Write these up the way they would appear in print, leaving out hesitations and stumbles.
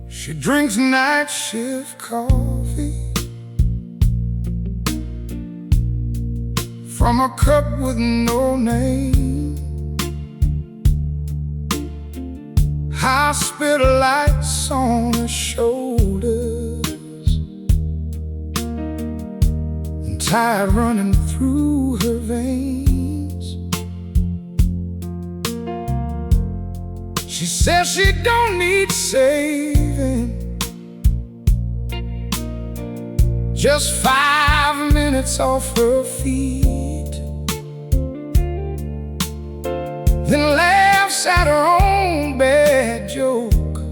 She drinks night shift coffee from a cup with no name. Hospital lights on her shoulders and tide running through her veins. She says she don't need saving, just 5 minutes off her feet, then laughs at her own bad joke,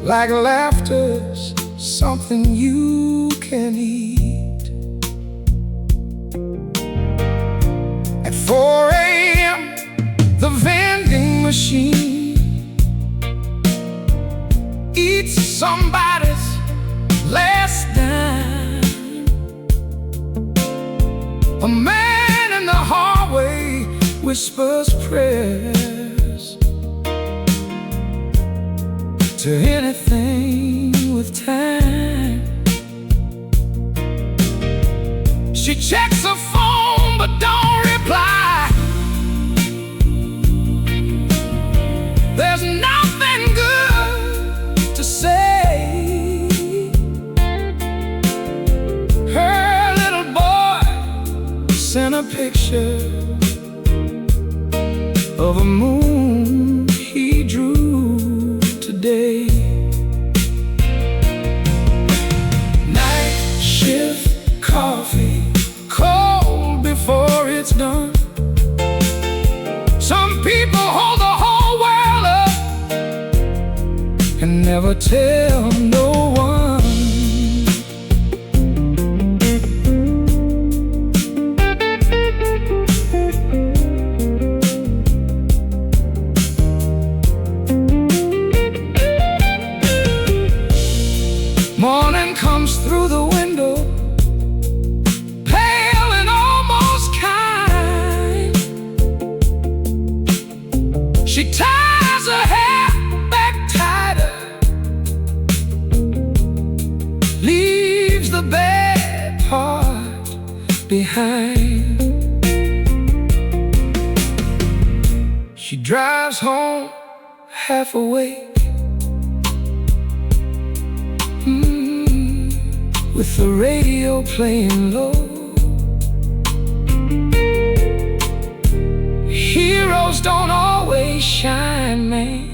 like laughter's something you can eat. At 4 a.m. the vending machine eats somebody's last dime. A man in the hallway whispers prayers to anything with time. She checks her phone but don't reply. There's nothing good to say. Her little boy sent a picture of a moon he drew today. Night shift coffee, cold before it's done. Some people hold the whole world up and never tell no one. Morning comes through the window, pale and almost kind. She ties her hair back tighter, leaves the bad part behind. She drives home half awake, with the radio playing low. Heroes don't always shine, man.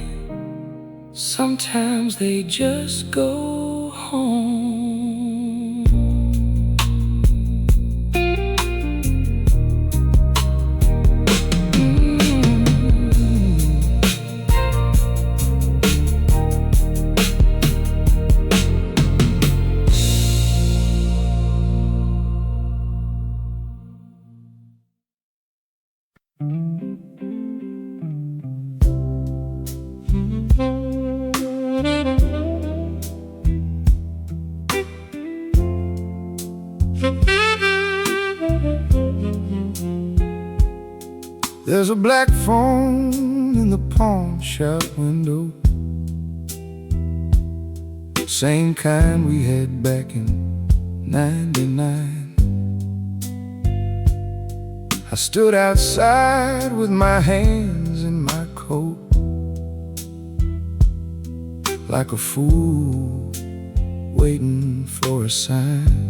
Sometimes they just go home. There's a black phone in the pawn shop window, same kind we had back in '99. I stood outside with my hands in my coat, like a fool waiting for a sign.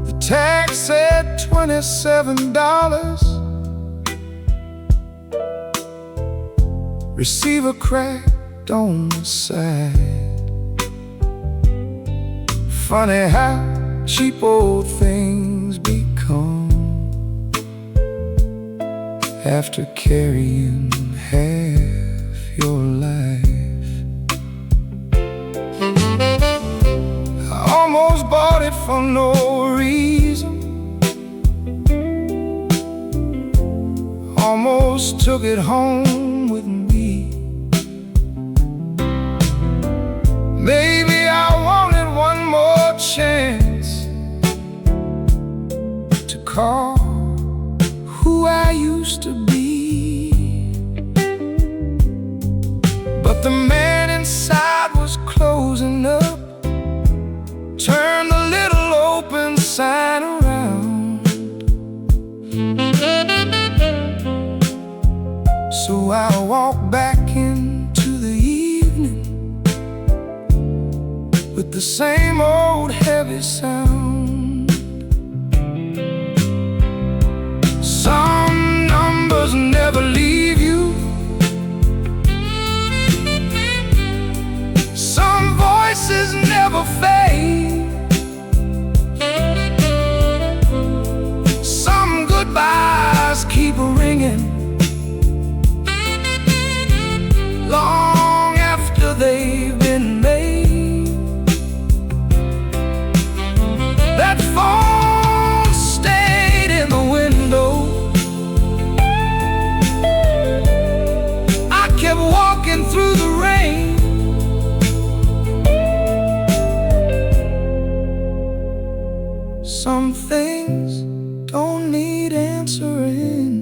The tag said $27. Receiver cracked on the side. Funny how cheap old things become after carrying half your life. I almost bought it for no reason, almost took it home with me. Maybe I wanted one more chance recall who I used to be, but the man inside was closing up. Turn the little open sign around, so I walk back into the evening with the same old heavy sound. Some numbers never leave you, some voices never fade, some goodbyes keep ringing long after they've been made. That phone stayed in the window. I kept walking through the rain. Some things don't need answering,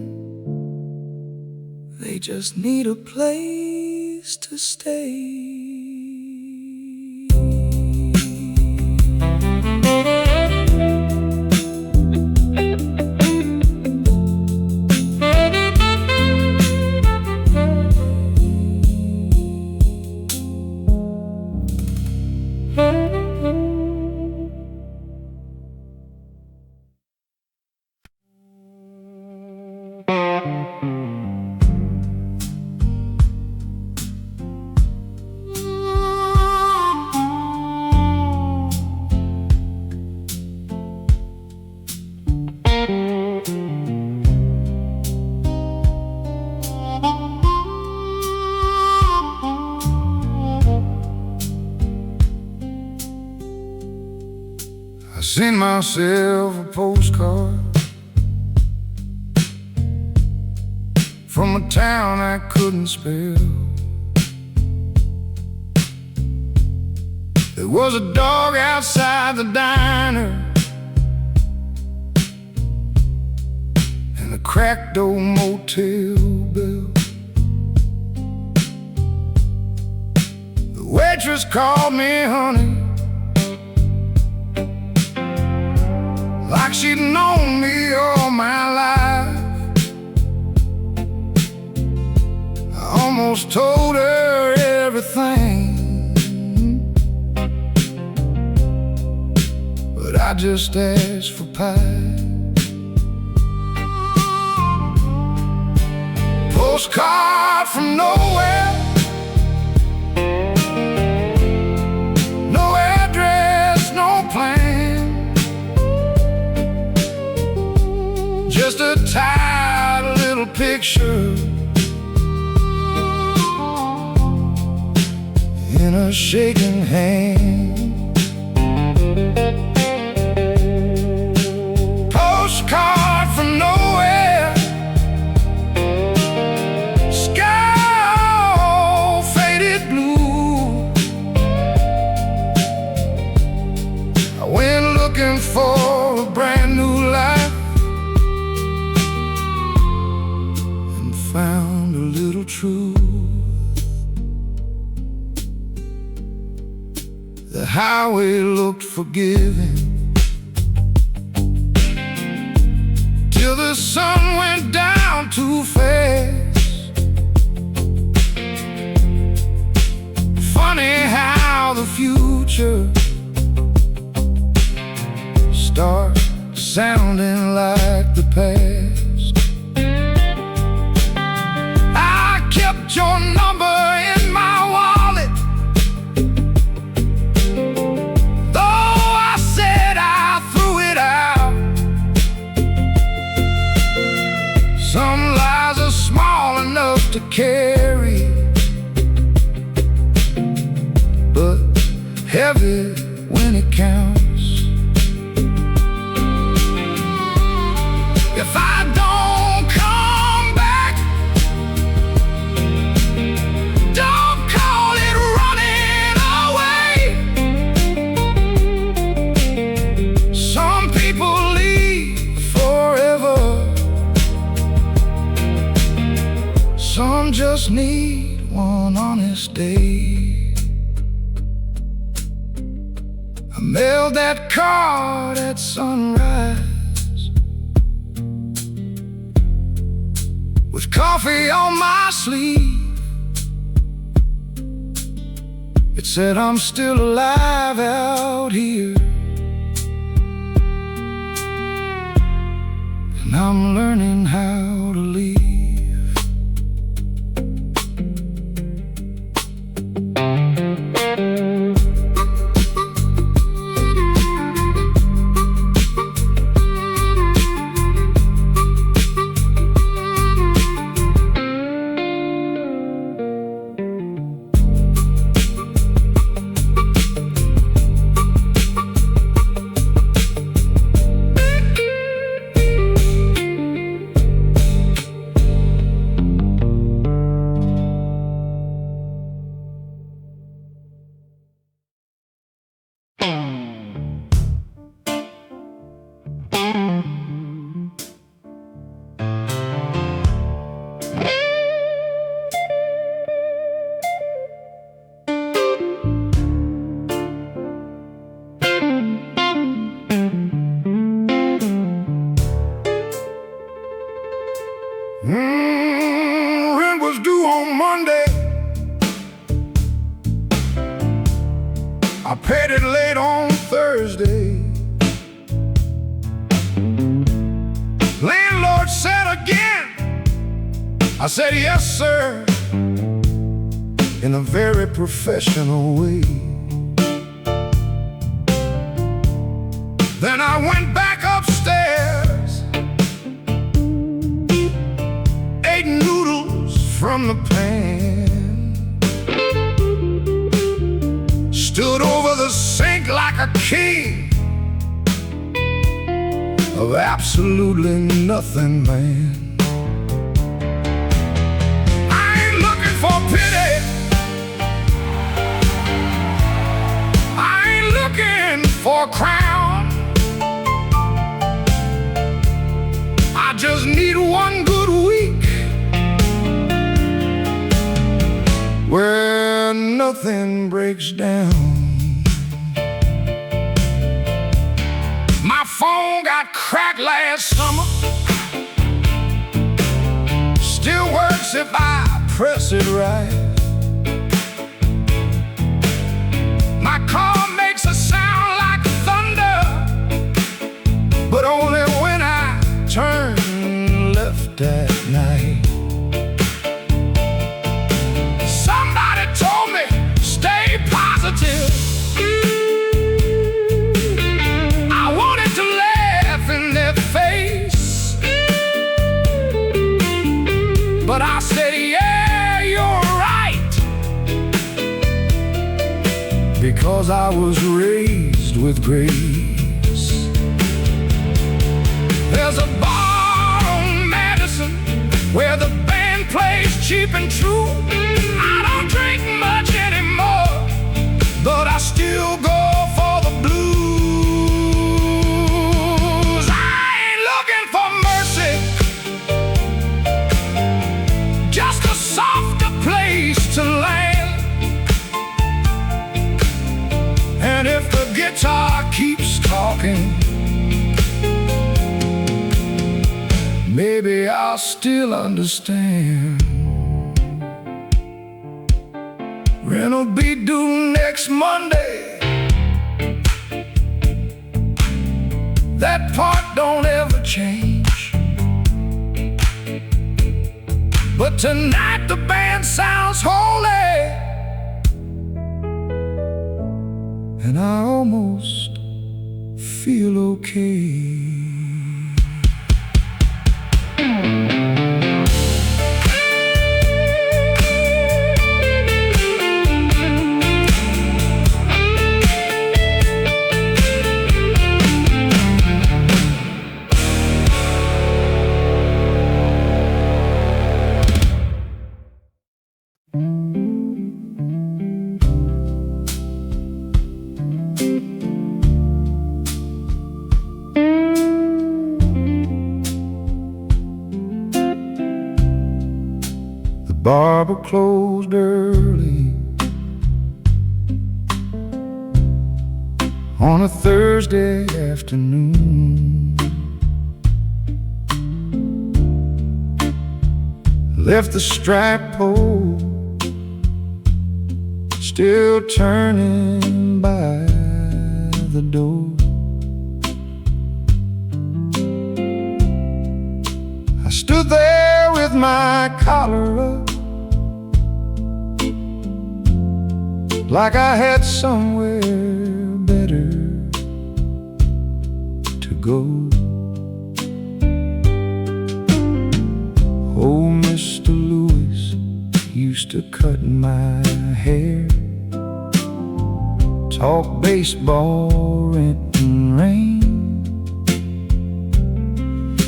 they just need a place to stay. I sent myself a postcard from a town I couldn't spell. There was a dog outside the diner and a cracked old motel bell. The waitress called me honey, like she'd known me all my life. I almost told her everything, but I just asked for pie. Postcard from nowhere, no address, no plan, just a tired little picture in a shaking hand. Postcard from nowhere, sky all faded blue. I went looking for a brand new life and found a little truth. The highway looked forgiving till the sun went down too fast. Funny how the future starts sounding like the past. I kept your number in my wallet, to carry, but heavy when it counts. If I don't come back, don't call it running away. Some people leave for mailed that card at sunrise, with coffee on my sleeve. It said I'm still alive out here, and I'm learning how to leave. Rent was due on Monday. I paid it late on Thursday. Landlord said again. I said yes, sir, in a very professional way. Then I went back upstairs, ate noodles from the pan, stood over the sink like a king of absolutely nothing, man. I ain't looking for pity, I ain't looking for a crown. I just need one good week where nothing breaks down. My phone got cracked last summer, still works if I press it right. My car makes a sound like thunder, but only when I turn left at night. Somebody told me, stay positive. I wanted to laugh in their face, but I said, yeah, you're right, because I was raised with grace. There's a bar on Madison where the band plays cheap and true. I don't drink much anymore, but I still go for the blues. I ain't looking for mercy, just a softer place to land. And if the guitar keeps talking, maybe I'll still understand. Rent'll be due next Monday. That part don't ever change. But tonight the band sounds holy, and I almost feel okay. Barber closed early on a Thursday afternoon. Left the strap pole still turning by the door. I stood there with my collar up, like I had somewhere better to go. Oh, Mr. Lewis used to cut my hair, talk baseball, rent and rain.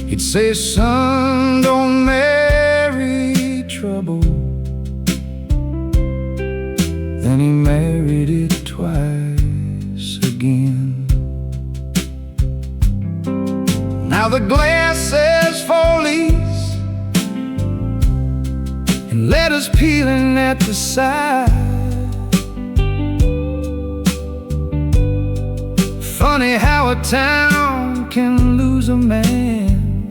He'd say, son, don't marry trouble. Then he married it twice again. Now the glass says for lease, and letters peeling at the side. Funny how a town can lose a man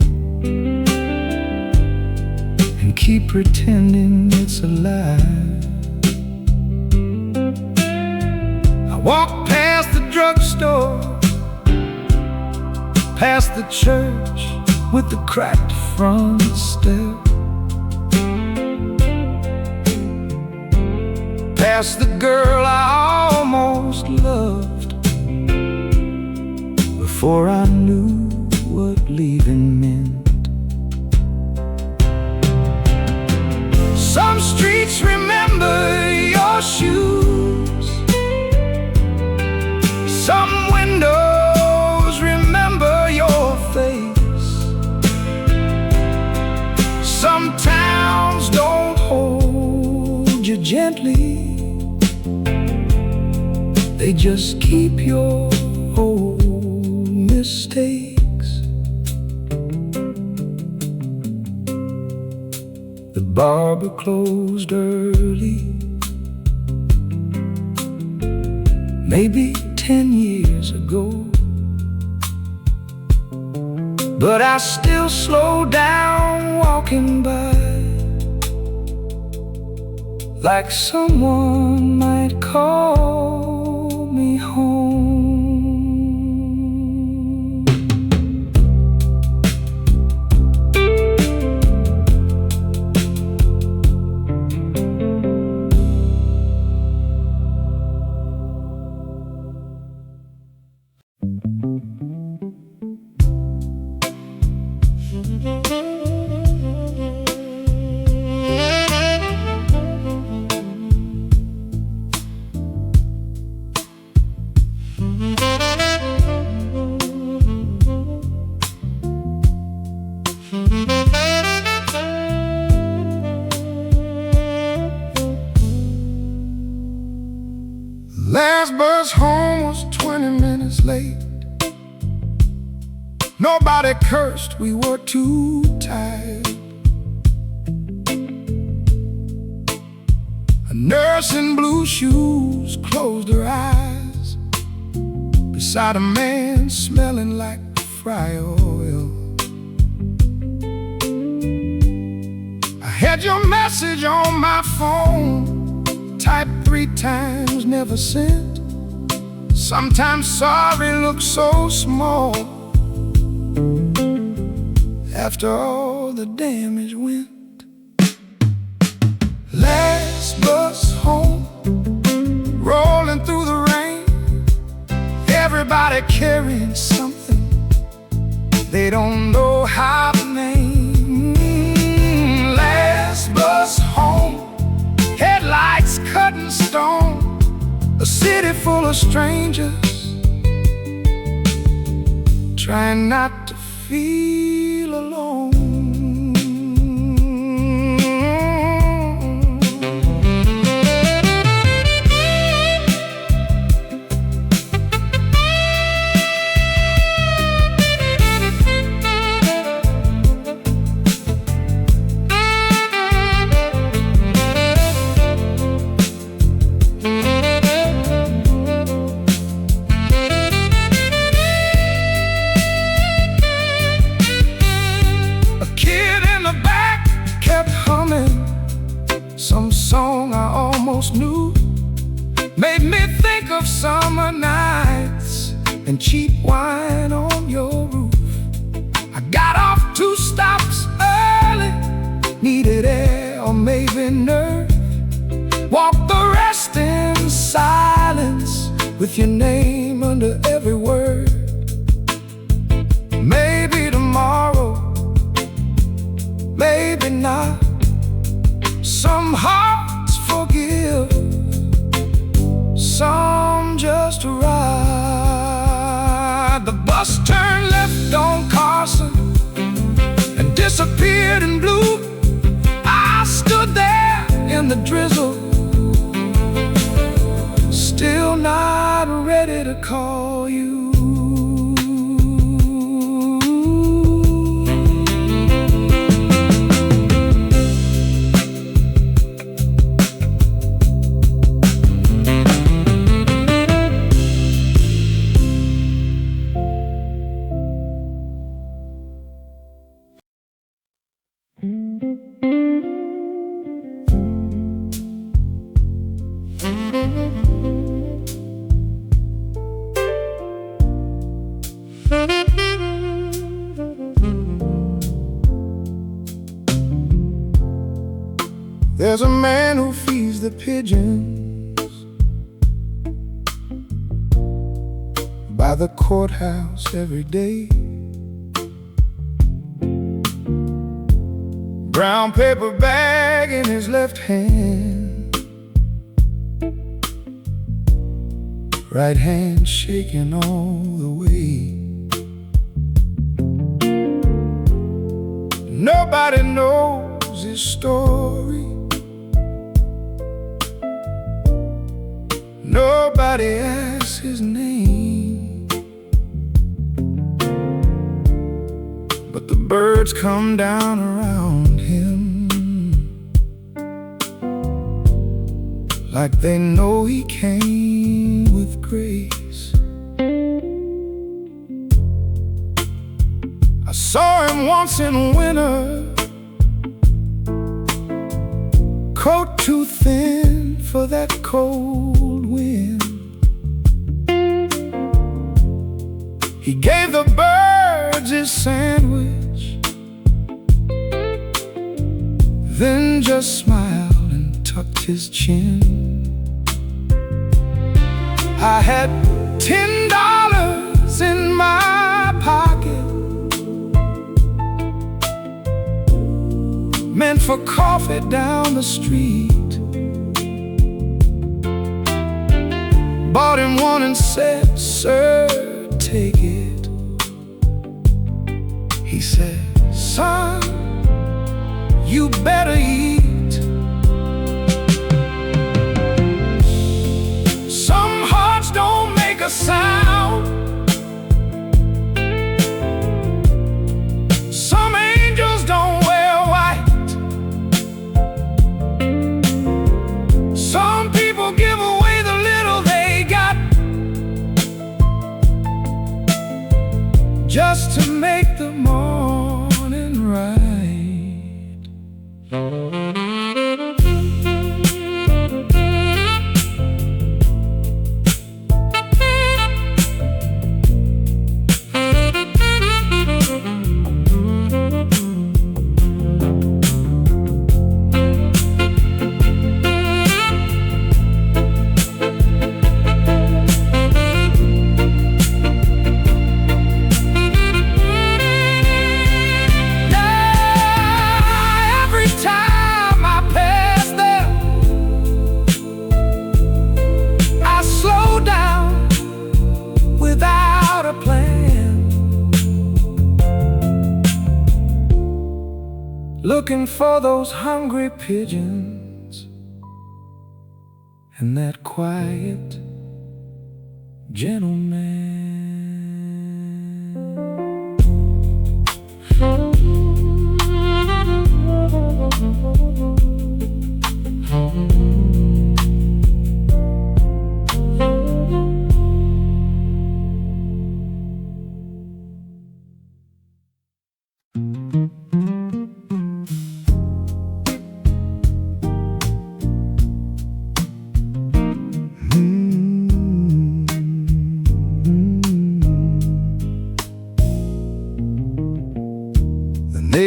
and keep pretending it's alive. I walked past the drugstore, past the church with the cracked front step, past the girl I almost loved before I knew what leaving meant. Some streets remember your shoes, some windows remember your face, some towns don't hold you gently, they just keep your old mistakes. The barber closed early, maybe 10 years ago, but I still slow down walking by, like someone might call me home. Last bus home was 20 minutes late. Nobody cursed, we were too tired. A nurse in blue shoes closed her eyes beside a man smelling like fry oil. I had your message on my phone, typed 3 times, never sent. Sometimes sorry looks so small after all the damage went. Last bus home, rolling through the rain, everybody carrying something they don't know how to name. Last bus home, headlights cutting stone, a city full of strangers, trying not to feel alone. me think of summer nights and cheap wine on your roof. I got off 2 stops early, needed air or maybe nerve. Walked the rest in silence, with your name under every word. Maybe tomorrow, maybe not. Some hearts forgive, some just ride. The bus turned left on Carson and disappeared in blue. I stood there in the drizzle, still not ready to call you. There's a man who feeds the pigeons by the courthouse every day. Brown paper bag in his left hand, right hand shaking all the way. Nobody knows his story, nobody asks his name, but the birds come down around him like they know he came with grace. I saw him once in winter, coat too thin for that cold wind. He gave the birds his sandwich, then just smiled and tucked his chin. I had $10 in my pocket, meant for coffee down the street. Bought him one and said, "Sir, take it." He said, "Son, you better eat." Some hearts don't make a sound, some angels don't wear white, some people give away the little they got just to make the morning right. Looking for those hungry pigeons and that quiet gentleman.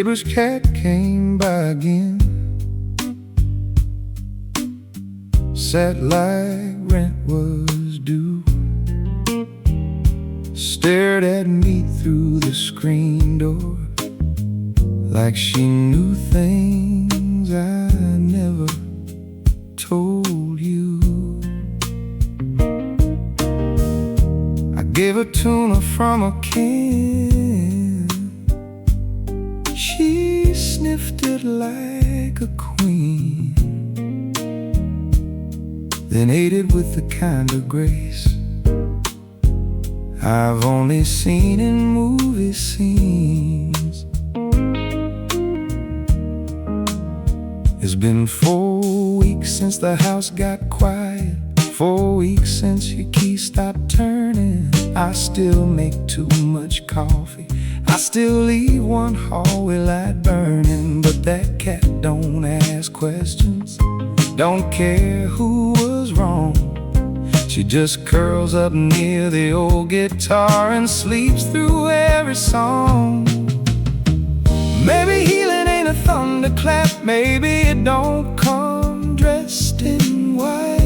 neighbor's cat came by again, sat like rent was due, stared at me through the screen door like she knew things I never told you. I gave her tuna from a can. She sniffed it like a queen, then ate it with the kind of grace I've only seen in movie scenes. It's been 4 weeks since the house got quiet, 4 weeks since your key stopped turning. I still make too much coffee, I still leave one hallway light burning. But that cat don't ask questions, don't care who was wrong. She just curls up near the old guitar and sleeps through every song. Maybe healing ain't a thunderclap, maybe it don't come dressed in white.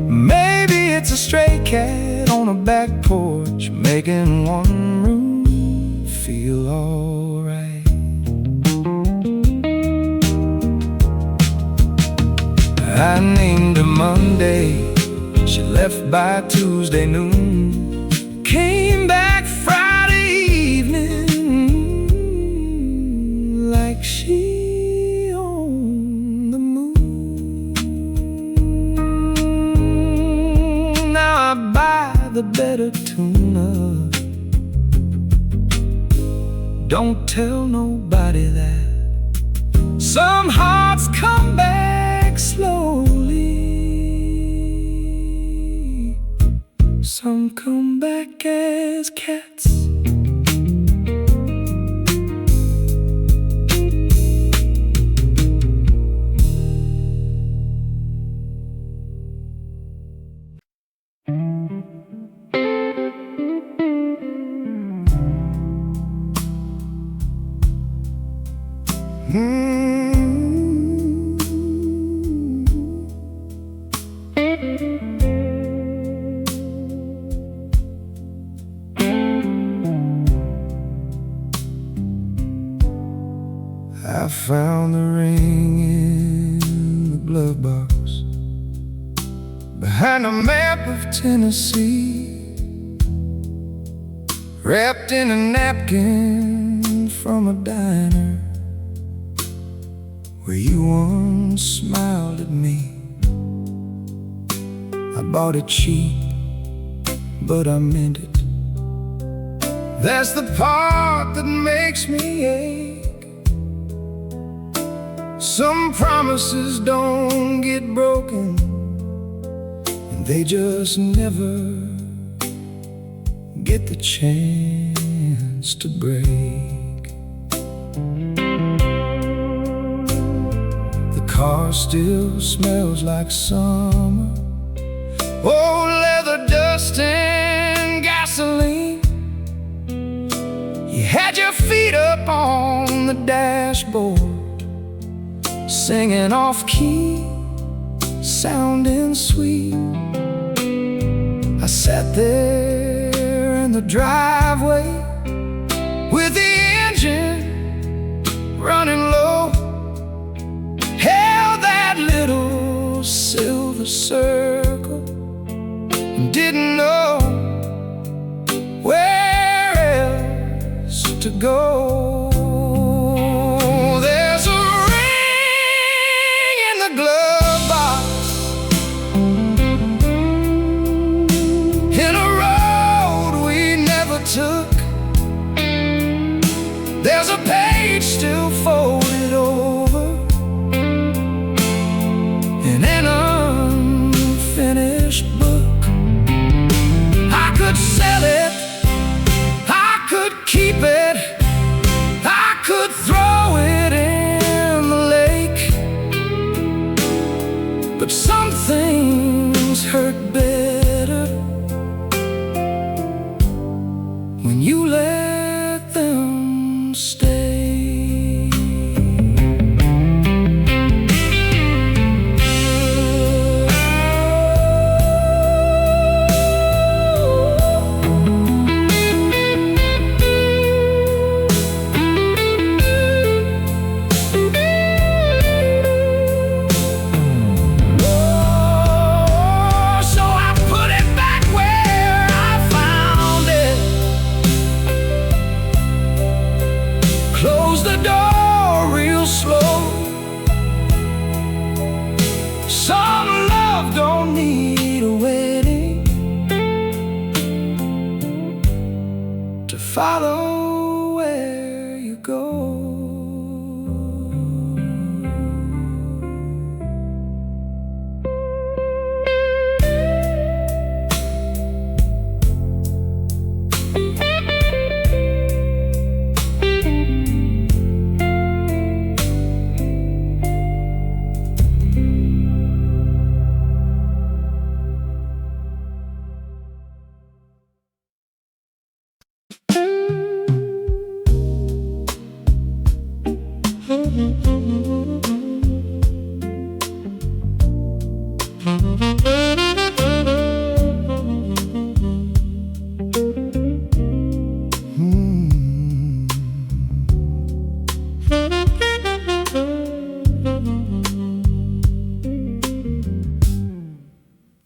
Maybe it's a stray cat on a back porch, making one room feel alright. I named her Monday, she left by Tuesday noon, came back Friday evening like she on the moon. Now I buy the better tuna, don't tell nobody that. Some hearts come back slowly, some come back as cats. I found the ring in the glove box behind a map of Tennessee, wrapped in a napkin from a diner where you once smiled at me. I bought it cheap, but I meant it. That's the part that makes me ache. Some promises don't get broken, and they just never get the chance to break. The car still smells like summer, old leather dust and gasoline. You had your feet up on the dashboard, singing off-key, sounding sweet. I sat there in the driveway with the engine running low, held that little silver circle and didn't know where else to go. There's a page still folded over in an unfinished book. I could sell it, I could keep it, I could throw it in the lake. But some things hurt better Some love don't need a wedding to follow where you go.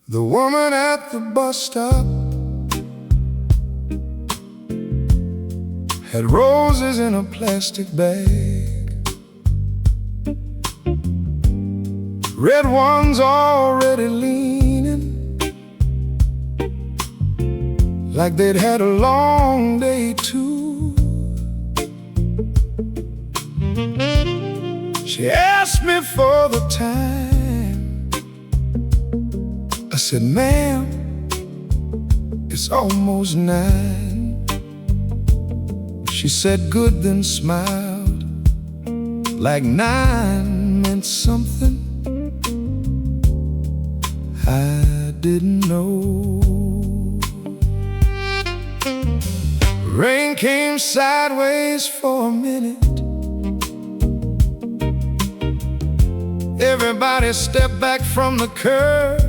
The woman at the bus stop had roses in a plastic bag, red ones already leaning, like they'd had a long day too. She asked me for the time. I said, ma'am, it's almost 9. She said, good, then smiled, like 9 meant something I didn't know. Rain came sideways for a minute. Everybody stepped back from the curb.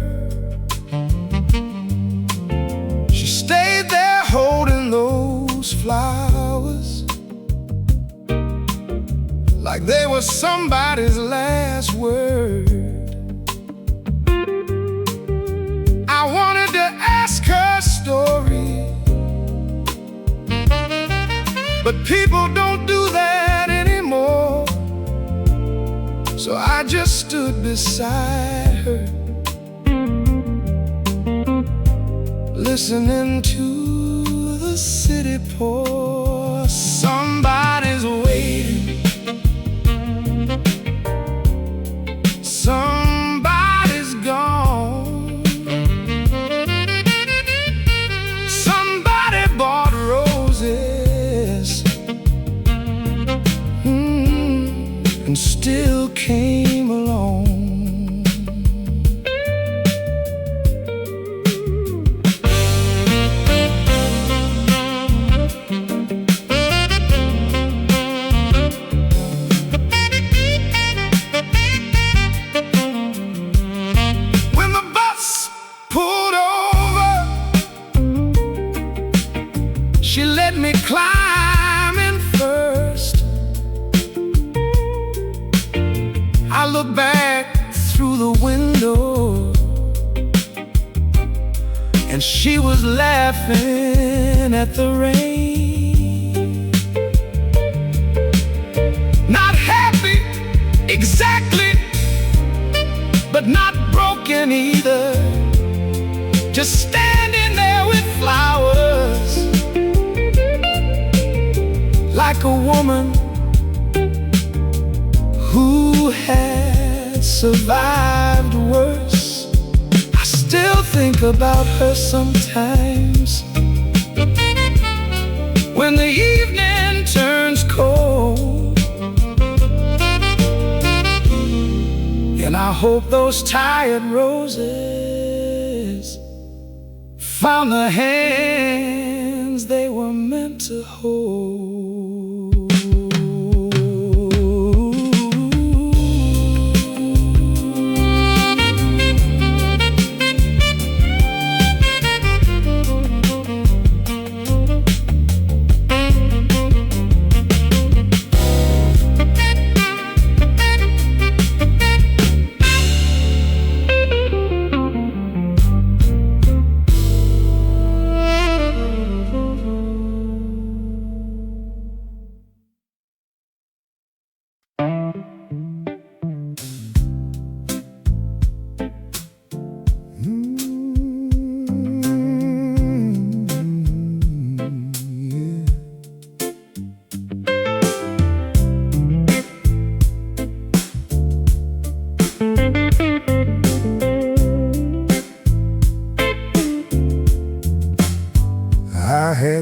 She stayed there holding those flowers like they were somebody's last word. I wanted to ask her story, but people don't do that anymore. So I just stood beside her, listening to the city pour. Somebody's waiting, somebody's gone, somebody bought roses and still came along. When the bus pulled over, she let me climb in first. I looked back through the window, and she was laughing at the rain. Not happy exactly, but not broken either. Just standing there with flowers, like a woman who had survived worse. I still think about her sometimes, when the evening turns cold, and I hope those tired roses found the hands they were meant to hold.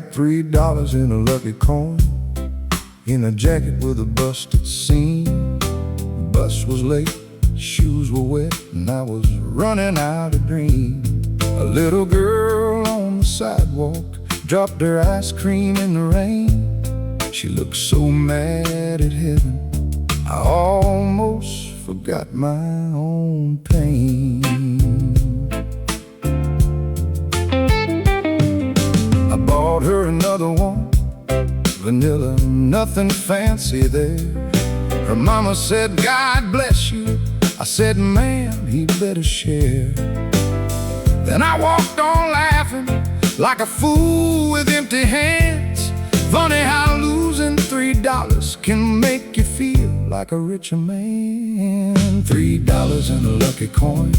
got $3 in a lucky coin, in a jacket with a busted seam. The bus was late, shoes were wet, and I was running out of dream. A little girl on the sidewalk dropped her ice cream in the rain. She looked so mad at heaven, I almost forgot my own pain. I bought her another one, vanilla, nothing fancy there. Her mama said, God bless you. I said, ma'am, he better share. Then I walked on laughing like a fool with empty hands. Funny how losing $3 can make you feel like a richer man. $3 in a lucky coin,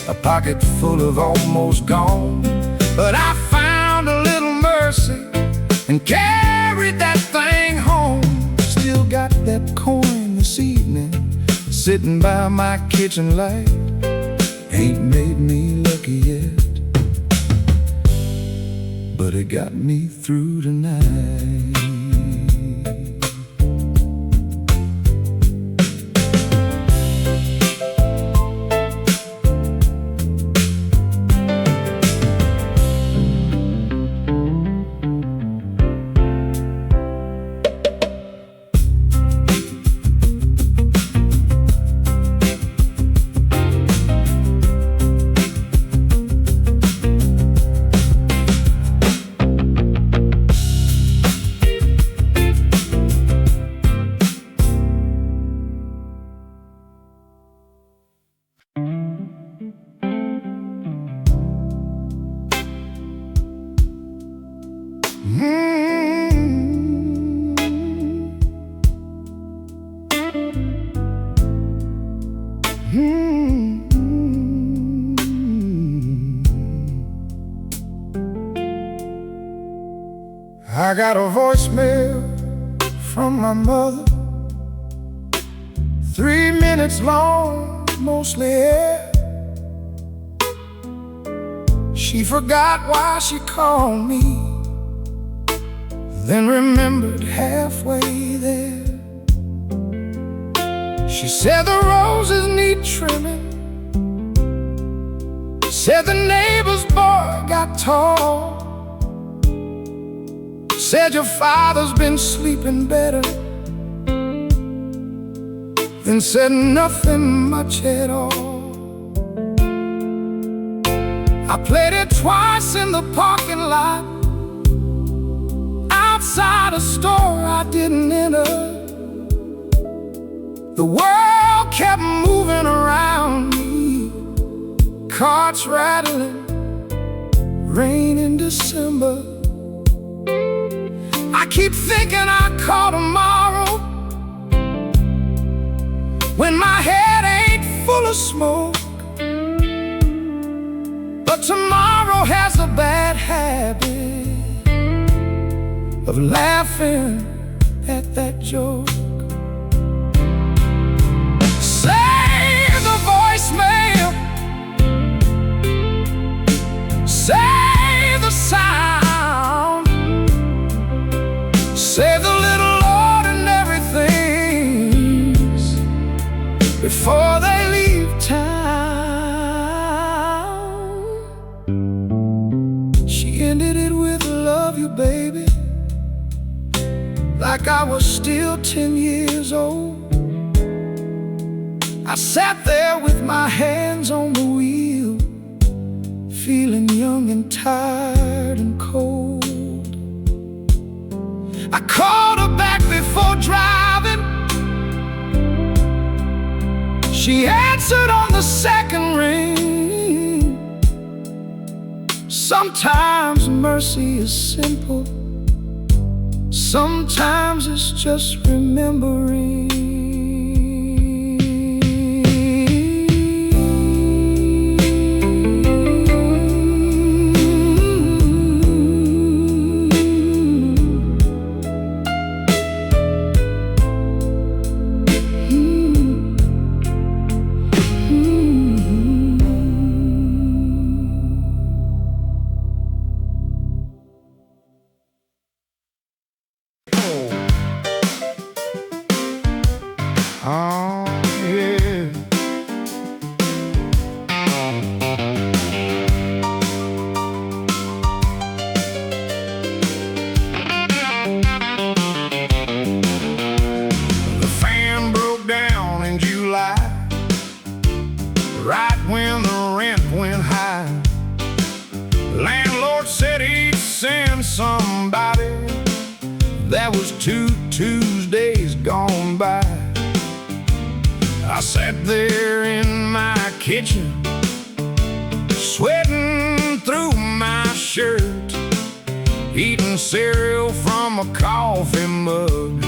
a pocket full of almost gone. But I found a little mercy and carried that thing home. Still got that coin this evening, sitting by my kitchen light. Ain't made me lucky yet, but it got me through tonight. I got a voicemail from my mother, 3 minutes long, mostly air. She forgot why she called me, then remembered halfway there. She said the roses need trimming, said the neighbor's boy got tall, said your father's been sleeping better, then said nothing much at all. I played it twice in the parking lot, outside a store I didn't enter. The world kept moving around me, carts rattling, rain in December. I keep thinking I'll call tomorrow, when my head ain't full of smoke. But tomorrow has a bad habit of laughing at that joke. Save the voicemail, save the sound, save the little ordinary things before they leave town. She ended it with love you, baby, like I was still 10 years old. I sat there with my hands on the wheel, feeling young and tired and cold. I called her back before driving. She answered on the second ring. Sometimes mercy is simple, sometimes it's just remembering. when the rent went high. Landlord said he'd send somebody. That was 2 Tuesdays gone by. I sat there in my kitchen, sweating through my shirt, eating cereal from a coffee mug,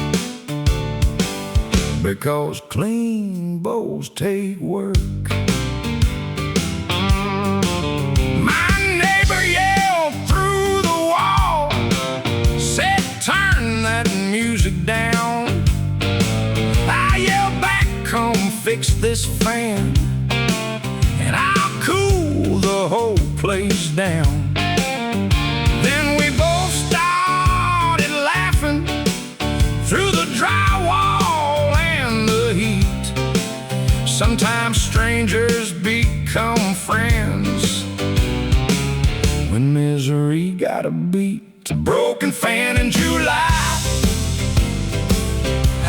because clean bowls take work. My neighbor yelled through the wall, said, "Turn that music down." I yelled back, "Come fix this fan, and I'll cool the whole place down." Then we both started laughing through the drywall and the heat. Sometimes strangers become friends when misery got a beat. A broken fan in July,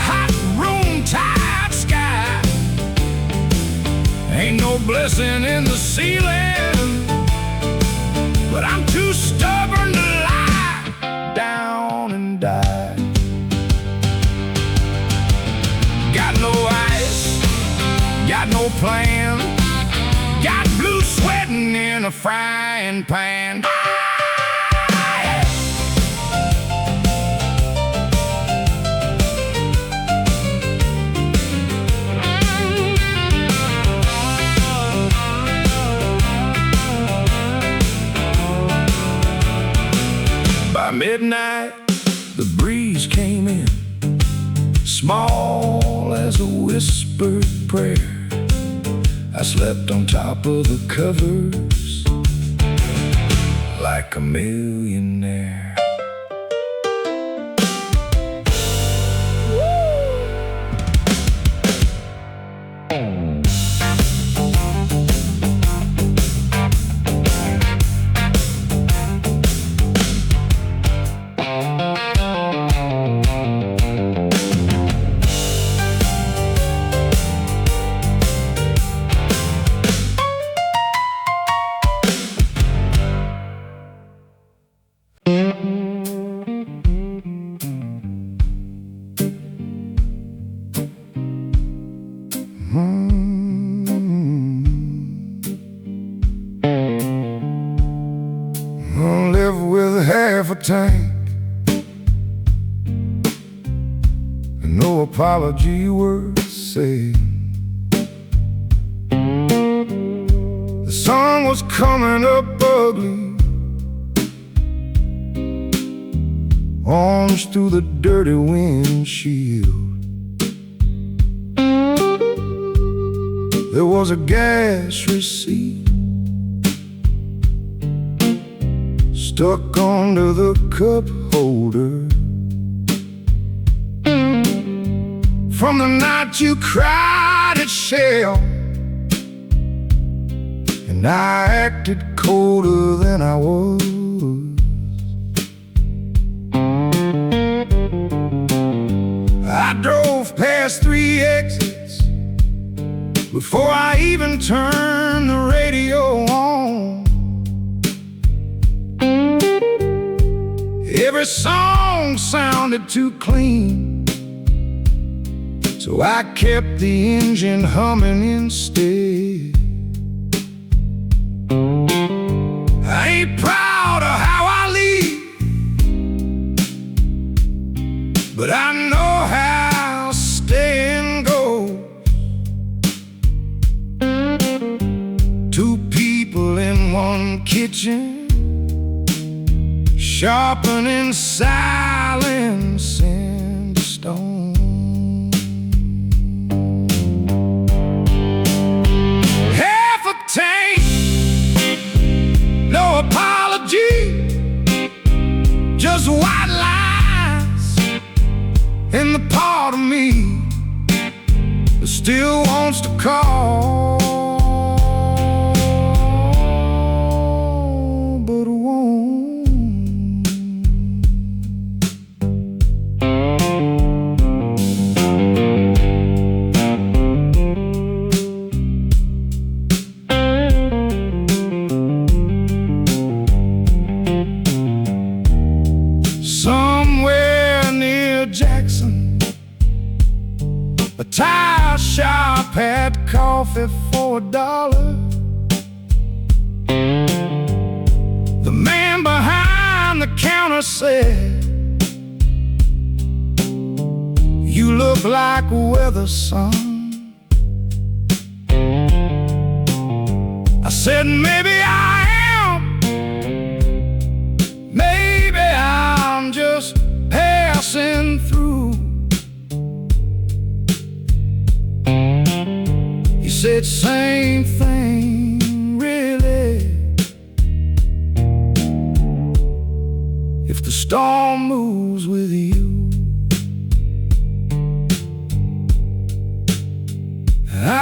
hot room, tight sky. Ain't no blessing in the ceiling, but I'm too stubborn to lie down and die. Got no ice, got no plan, got blue sweating in a frying pan. By midnight, the breeze came in, small as a whispered prayer. I slept on top of the covers like a millionaire. I live with half a tank and no apology worth saying. The sun was coming up ugly, orange through the dirty windshield. There was a gas receipt stuck onto the cup holder from the night you cried at Shell, and I acted colder than I was. I drove past 3 exits before I even turned the radio on. Every song sounded too clean, so I kept the engine humming instead. I ain't proud of how I leave, but I know how staying goes. 2 people in 1 kitchen, sharpening silence into stone. Half a tank, no apology, just white lies in the part of me that still wants to call. But won't. $1. The man behind the counter said, "You look like weather, son." I said, "Maybe I am. Maybe I'm just passing through." He said, "Same thing, really. If the storm moves with you."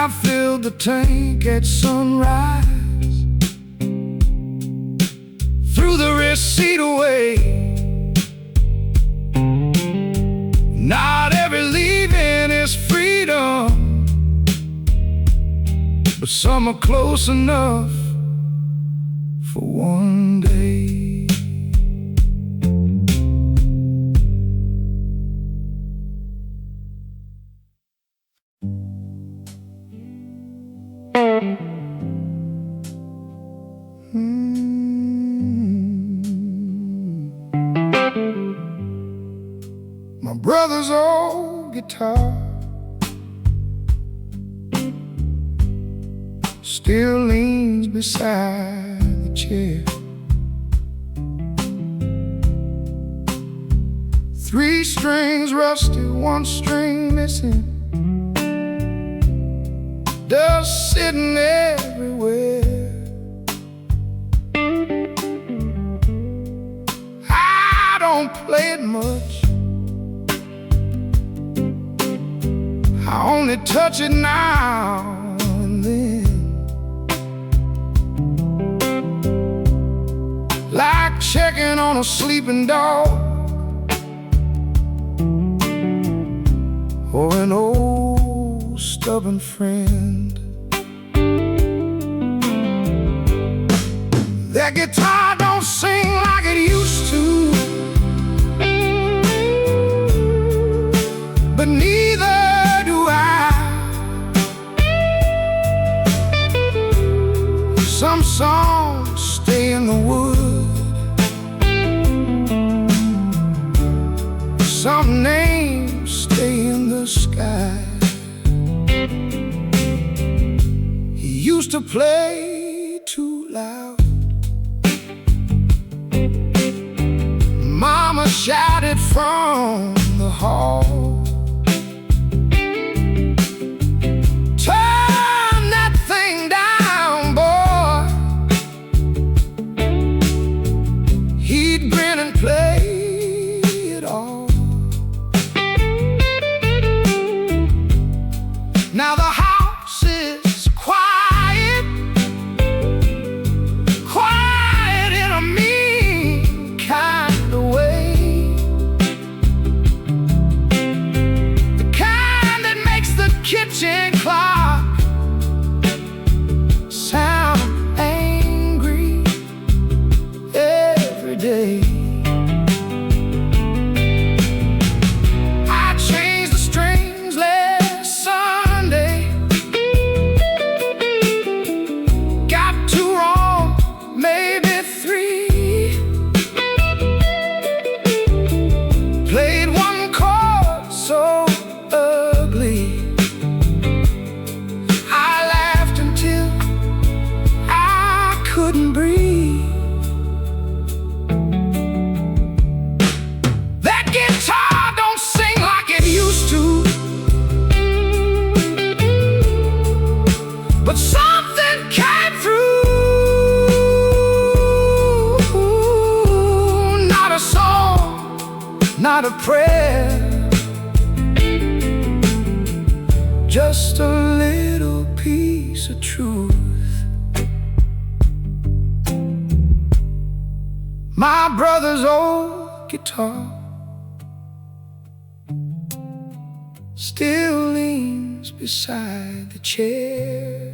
I filled the tank at sunrise, threw the receipt away. Not every leaving is freedom, but some are close enough for one day. My brother's old guitar still leans beside the chair. 3 strings rusty, 1 string missing, dust sitting everywhere. I don't play it much, I only touch it now and then, like checking on a sleeping dog or an old stubborn friend. That guitar don't sing like it used to, but neither do I. Some songs stay in the wood, some names stay in the sky. He used to play too loud, Mama shouted from the hall, "Turn that thing down, boy." He'd grin and play it all. Now the house is quiet, quiet in a mean kind of way, the kind that makes the kitchen clock sound angry every day. I changed the strings last Sunday, got 2 wrong, maybe 3. Played 1 chord so ugly, I laughed until I couldn't breathe. That guitar don't sing like it used to, but something came through. Not a song, not a prayer, just a little piece of truth. My brother's old guitar still leans beside the chair,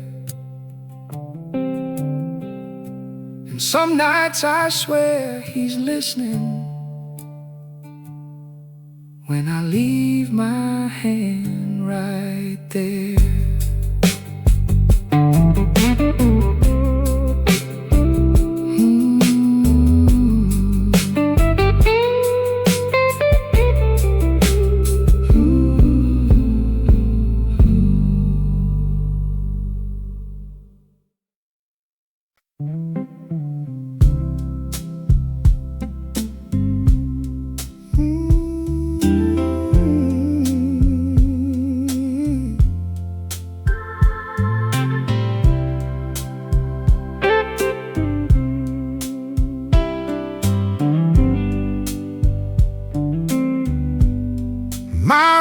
and some nights I swear he's listening when I leave my hand right there. My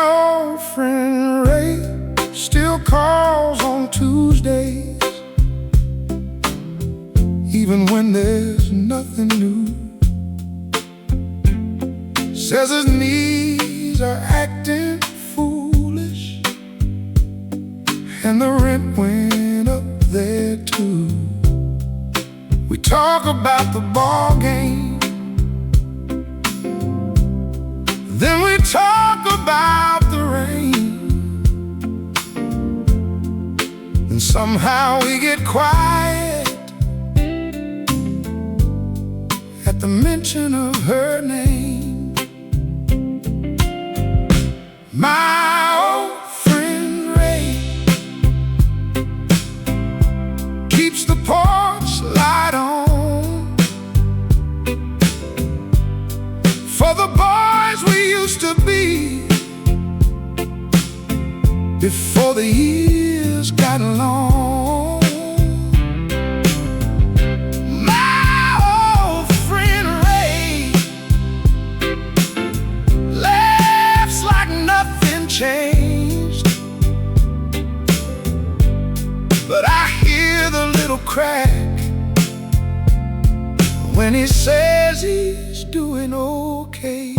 old friend Ray still calls on Tuesdays, even when there's nothing new. Says his knees are acting foolish, and the rent went up there too. We talk about the ball game, then we talk about the rain, and somehow we get quiet at the mention of her name. My old friend Ray keeps the porch light on for the boys we used to be before the years got long. My old friend Ray laughs like nothing changed, but I hear the little crack when he says he's doing okay.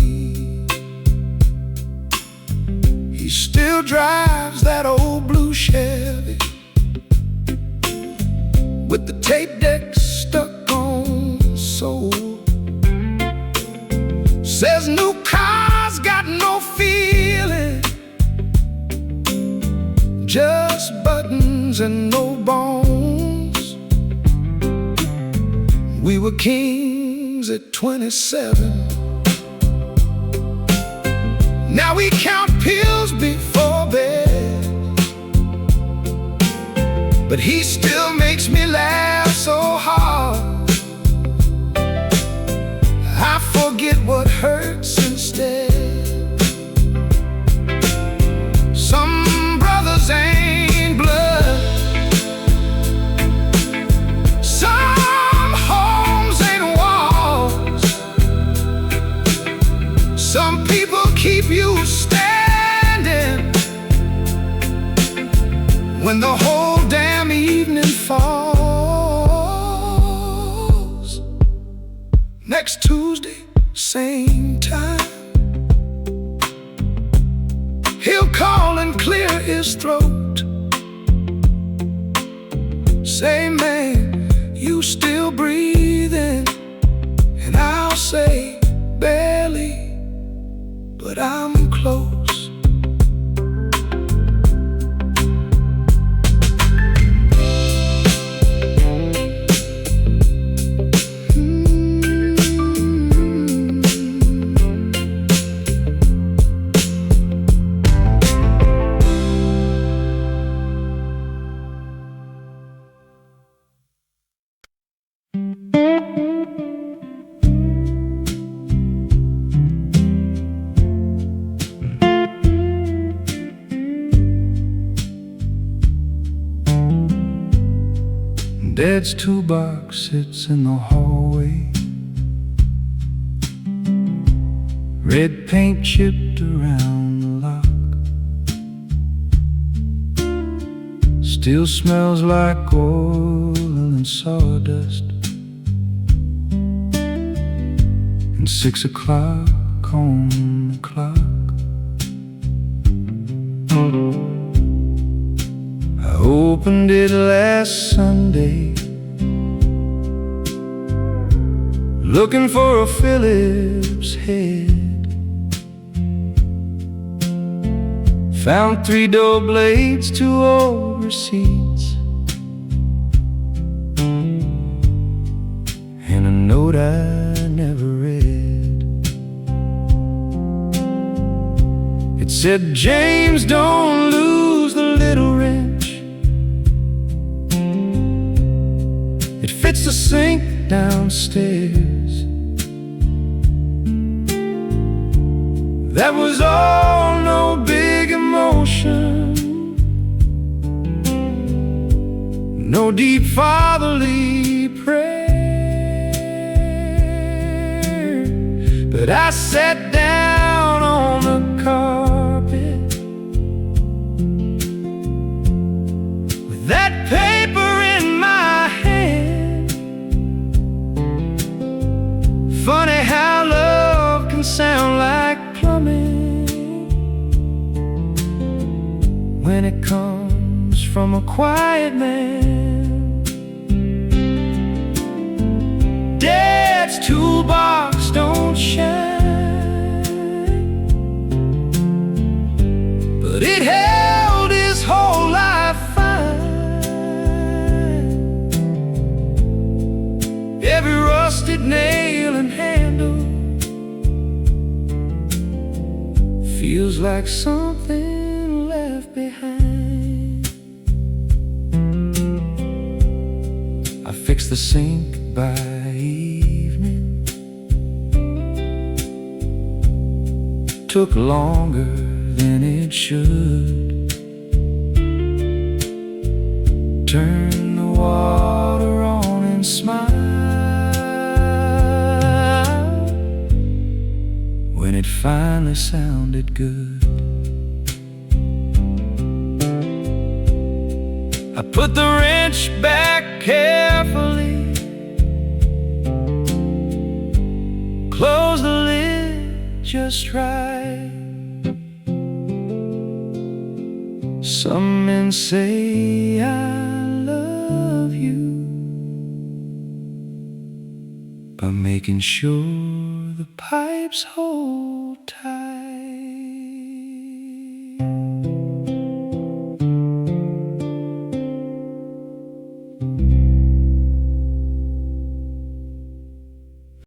He still drives that old blue Chevy with the tape deck stuck on soul. Says new cars got no feeling, just buttons and no bones. We were kings at 27. Now we count pills before bed, but he still makes me laugh so hard I forget what hurts instead. Some brothers ain't blood, some homes ain't walls, some people keep you standing when the whole damn evening falls. Next Tuesday, same time, he'll call and clear his throat. Say, man, you still breathing? And I'll say, barely, but I'm close. Dad's toolbox sits in the hallway, red paint chipped around the lock. Still smells like oil and sawdust, and 6 o'clock on the clock. I opened it last Sunday, looking for a Phillips head. Found 3 door blades, 2 old receipts, and a note I never read. It said, James, don't lose the little wrench. It fits fixed the sink downstairs. That was all, no big emotion, no deep fatherly prayer. But I sat down on the carpet with that paper in my hand. Funny how love can sound like plumbing when it comes from a quiet man. Dad's toolbox don't shine, but it held his whole life fine. Every rusted nail and handle feels like something left behind. I fixed the sink by evening. Took longer than it should. Turned the water on and smiled when it finally sounded good. I put the wrench back carefully, closed the lid just right. Some men say I love you by making sure the pipes hold tight.